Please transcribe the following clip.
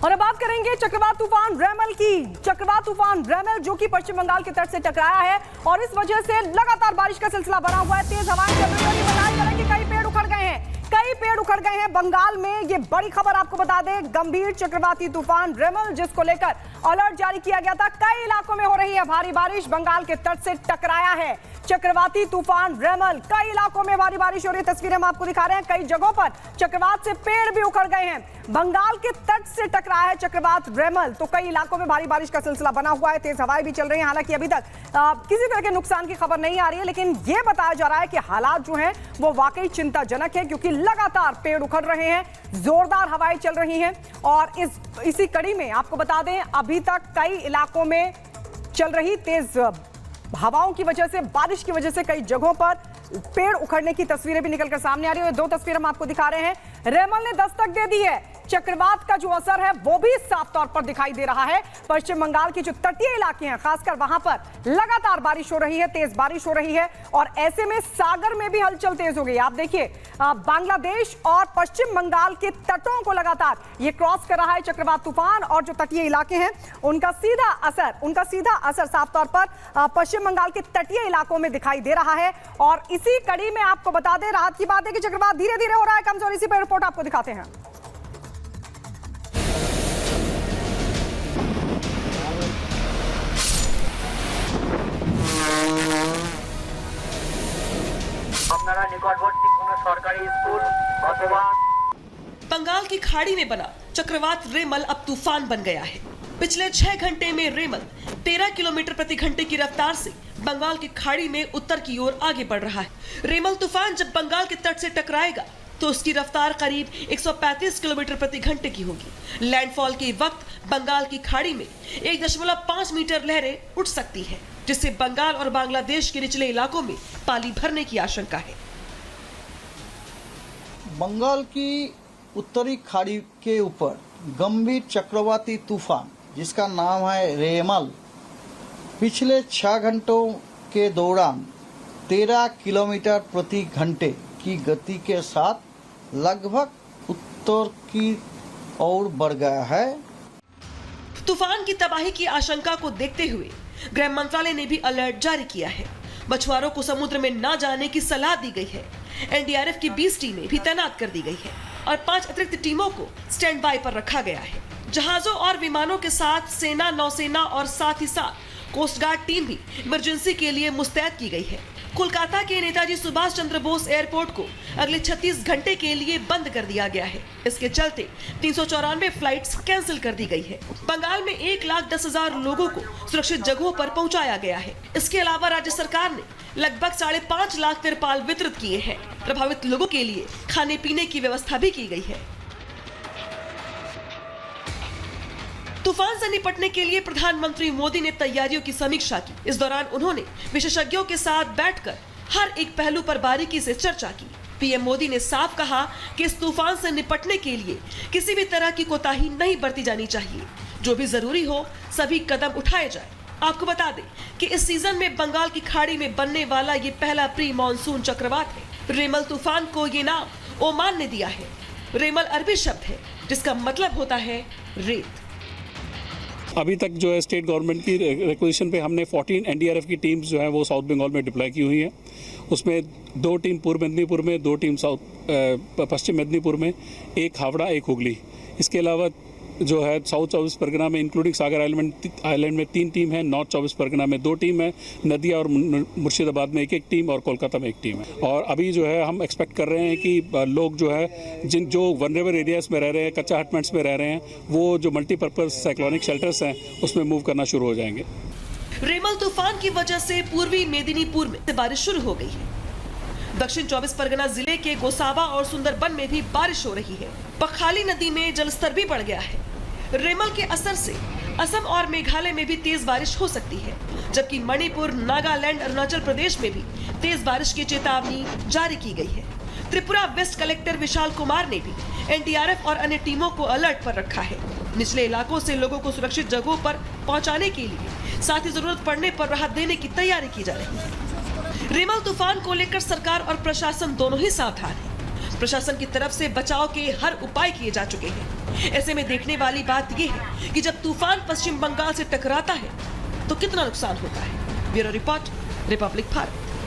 और अब बात करेंगे चक्रवात तूफान रेमल की। चक्रवात तूफान रेमल जो कि पश्चिम बंगाल के तट से टकराया है और इस वजह से लगातार बारिश का सिलसिला बना हुआ है। तेज हवाएं चल रही है। बताया जा रहा है कि कई पेड़ उखड़ गए हैं, कई पेड़ उखड़ गए हैं बंगाल में। ये बड़ी खबर आपको बता दें, गंभीर चक्रवाती तूफान रेमल जिसको लेकर अलर्ट जारी किया गया था, कई इलाकों में हो रही है भारी बारिश। बंगाल के तट से टकराया है चक्रवाती तूफान रेमल, कई इलाकों में भारी बारिश हो रही है। तस्वीरें हम आपको दिखा रहे हैं, कई जगहों पर चक्रवात से पेड़ भी उखड़ गए हैं। बंगाल के तट से टकराया है चक्रवात रेमल, तो कई इलाकों में भारी बारिश का सिलसिला बना हुआ है। तेज हवाएं भी चल रही हैं। हालांकि अभी तक किसी तरह के नुकसान की खबर नहीं आ रही है, लेकिन यह बताया जा रहा है कि हालात जो हैं वो वाकई चिंताजनक है, क्योंकि लगातार पेड़ उखड़ रहे हैं, जोरदार हवाएं चल रही हैं। और इसी कड़ी में आपको बता दें, अभी तक कई इलाकों में चल रही तेज हवाओं की वजह से, बारिश की वजह से कई जगहों पर पेड़ उखड़ने की तस्वीरें भी निकलकर सामने आ रही है। दो तस्वीरें हम आपको दिखा रहे हैं। रेमल ने दस्तक दे दी है, चक्रवात का जो असर है वो भी साफ तौर पर दिखाई दे रहा है। पश्चिम बंगाल के जो तटीय इलाके हैं, खासकर वहां पर लगातार बारिश हो रही है, तेज बारिश हो रही है। और ऐसे में सागर में भी हलचल तेज हो गई। आप देखिए, बांग्लादेश और पश्चिम बंगाल के तटों को लगातार ये क्रॉस कर रहा है चक्रवात तूफान, और जो तटीय इलाके हैं उनका सीधा असर साफ तौर पर पश्चिम बंगाल के तटीय इलाकों में दिखाई दे रहा है। और इसी कड़ी में आपको बता दें, राहत की बात है कि चक्रवात धीरे धीरे हो रहा है कमजोर। इसी पर रिपोर्ट आपको दिखाते हैं। बंगाल की खाड़ी में बना चक्रवात रेमल अब तूफान बन गया है। पिछले 6 घंटे में रेमल 13 किलोमीटर प्रति घंटे की रफ्तार से बंगाल की खाड़ी में उत्तर की ओर आगे बढ़ रहा है। रेमल तूफान जब बंगाल के तट से टकराएगा तो उसकी रफ्तार करीब 135 किलोमीटर प्रति घंटे की होगी। लैंडफॉल के वक्त बंगाल की खाड़ी में 1.5 मीटर लहरें उठ सकती हैं, जिससे बंगाल और बांग्लादेश के निचले इलाकों में पानी भरने की आशंका है। बंगाल की उत्तरी खाड़ी के ऊपर गंभीर चक्रवाती तूफान जिसका नाम है रेमल पिछले 6 घंटों के दौरान 13 किलोमीटर प्रति घंटे की गति के साथ लगभग उत्तर की ओर बढ़ गया है। तूफान की तबाही की आशंका को देखते हुए गृह मंत्रालय ने भी अलर्ट जारी किया है। मछुआरों को समुद्र में न जाने की सलाह दी गई है। एनडीआरएफ की 20 टीमें भी तैनात कर दी गई है और 5 अतिरिक्त टीमों को स्टैंड बाय पर रखा गया है। जहाजों और विमानों के साथ सेना, नौसेना और साथ ही साथ कोस्ट गार्ड टीम भी इमरजेंसी के लिए मुस्तैद की गई है। कोलकाता के नेताजी सुभाष चंद्र बोस एयरपोर्ट को अगले 36 घंटे के लिए बंद कर दिया गया है। इसके चलते 394 फ्लाइट्स कैंसिल कर दी गई है। बंगाल में 1,10,000 लोगों को सुरक्षित जगहों पर पहुंचाया गया है। इसके अलावा राज्य सरकार ने लगभग 5.5 लाख तिरपाल वितरित किए हैं। प्रभावित लोगों के लिए खाने पीने की व्यवस्था भी की गई है। तूफान से निपटने के लिए प्रधानमंत्री मोदी ने तैयारियों की समीक्षा की। इस दौरान उन्होंने विशेषज्ञों के साथ बैठकर हर एक पहलू पर बारीकी से चर्चा की। पीएम मोदी ने साफ कहा कि इस तूफान से निपटने के लिए किसी भी तरह की कोताही नहीं बरती जानी चाहिए। जो भी जरूरी हो सभी कदम उठाए जाए। आपको बता दें कि इस सीजन में बंगाल की खाड़ी में बनने वाला ये पहला प्री मानसून चक्रवात है। रेमल तूफान को ये नाम ओमान ने दिया है। रेमल अरबी शब्द है जिसका मतलब होता है रेत। अभी तक जो है स्टेट गवर्नमेंट की रिक्वेजिशन पे हमने 14 एनडीआरएफ की टीम्स जो है वो साउथ बंगाल में डिप्लॉय की हुई है। उसमें 2 टीम पूर्व मेदिनीपुर में, 2 टीम पश्चिम मेदिनीपुर में, 1 हावड़ा, 1 हुगली। इसके अलावा जो है साउथ 24 परगना में इंक्लूडिंग सागर आइलैंड में 3 टीम है, नॉर्थ 24 परगना में 2 टीम है, नदिया और मुर्शिदाबाद में 1 टीम और कोलकाता में 1 टीम है। और अभी जो है हम एक्सपेक्ट कर रहे हैं कि लोग जो है जो वनरेबल एरियाज में रह रहे हैं, कच्चा हटमेंट्स में रह रहे हैं, वो जो मल्टीपर्पज साइक्लोनिक शेल्टर्स हैं उसमें मूव करना शुरू हो जाएंगे। रेमल तूफान की वजह से पूर्वी मेदिनीपुर में बारिश शुरू हो गई है। दक्षिण 24 परगना जिले के गोसावा और सुंदरबन में भी बारिश हो रही है। पखाली नदी में जलस्तर भी बढ़ गया है। रेमल के असर से असम और मेघालय में भी तेज बारिश हो सकती है, जबकि मणिपुर, नागालैंड, अरुणाचल प्रदेश में भी तेज बारिश की चेतावनी जारी की गई है। त्रिपुरा वेस्ट कलेक्टर विशाल कुमार ने भी एनडीआरएफ और अन्य टीमों को अलर्ट पर रखा है। निचले इलाकों से लोगों को सुरक्षित जगहों पर पहुंचाने के लिए साथ ही जरूरत पड़ने पर राहत देने की तैयारी की जा रही है। रेमल तूफान को लेकर सरकार और प्रशासन दोनों ही सावधान है। प्रशासन की तरफ से बचाव के हर उपाय किए जा चुके हैं। ऐसे में देखने वाली बात यह है कि जब तूफान पश्चिम बंगाल से टकराता है तो कितना नुकसान होता है। Bureau report, Republic Bharat.